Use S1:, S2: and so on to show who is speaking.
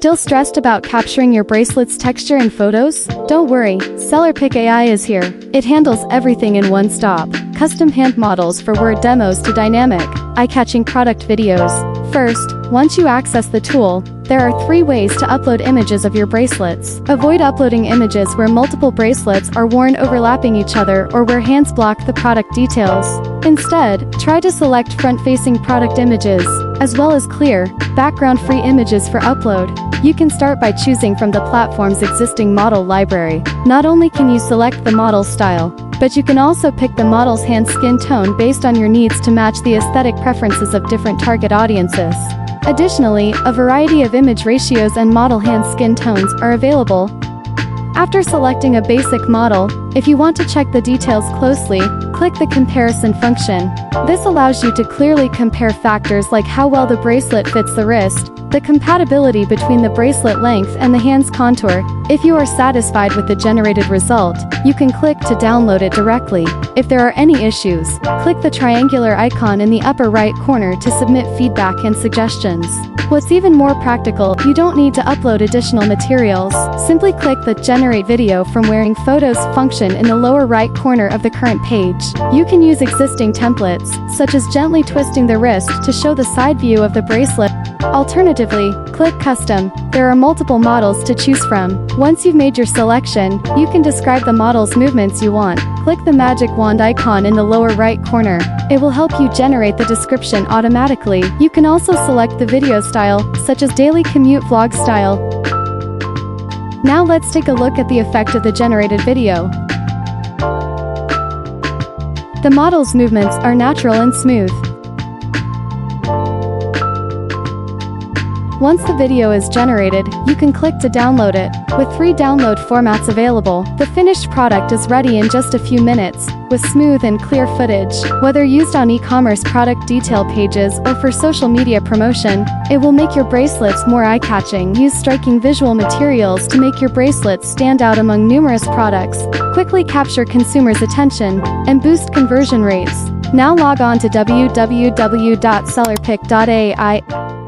S1: Still stressed about capturing your bracelet's texture in photos? Don't worry, SellerPic AI is here. It handles everything in one stop. Custom hand models for word demos to dynamic, eye-catching product videos. First, once you access the tool, there are 3 ways to upload images of your bracelets. Avoid uploading images where multiple bracelets are worn overlapping each other or where hands block the product details. Instead, try to select front-facing product images, as well as clear, background-free images for upload. You can start by choosing from the platform's existing model library. Not only can you select the model style, but you can also pick the model's hand skin tone based on your needs to match the aesthetic preferences of different target audiences. Additionally, a variety of image ratios and model hand skin tones are available. After selecting a basic model, if you want to check the details closely, click the comparison function. This allows you to clearly compare factors like how well the bracelet fits the wrist, the compatibility between the bracelet length and the hand's contour. If you are satisfied with the generated result, you can click to download it directly. If there are any issues, click the triangular icon in the upper right corner to submit feedback and suggestions. What's even more practical, you don't need to upload additional materials. Simply click the Generate Video from Wearing Photos function in the lower right corner of the current page. You can use existing templates, such as gently twisting the wrist to show the side view of the bracelet. Alternatively, click Custom. There are multiple models to choose from. Once you've made your selection, you can describe the model's movements you want. Click the magic wand icon in the lower right corner. It will help you generate the description automatically. You can also select the video style, such as daily commute vlog style. Now let's take a look at the effect of the generated video. The model's movements are natural and smooth. Once the video is generated, you can click to download it. With 3 download formats available, the finished product is ready in just a few minutes, with smooth and clear footage. Whether used on e-commerce product detail pages or for social media promotion, it will make your bracelets more eye-catching. Use striking visual materials to make your bracelets stand out among numerous products, quickly capture consumers' attention, and boost conversion rates. Now log on to www.sellerpic.ai.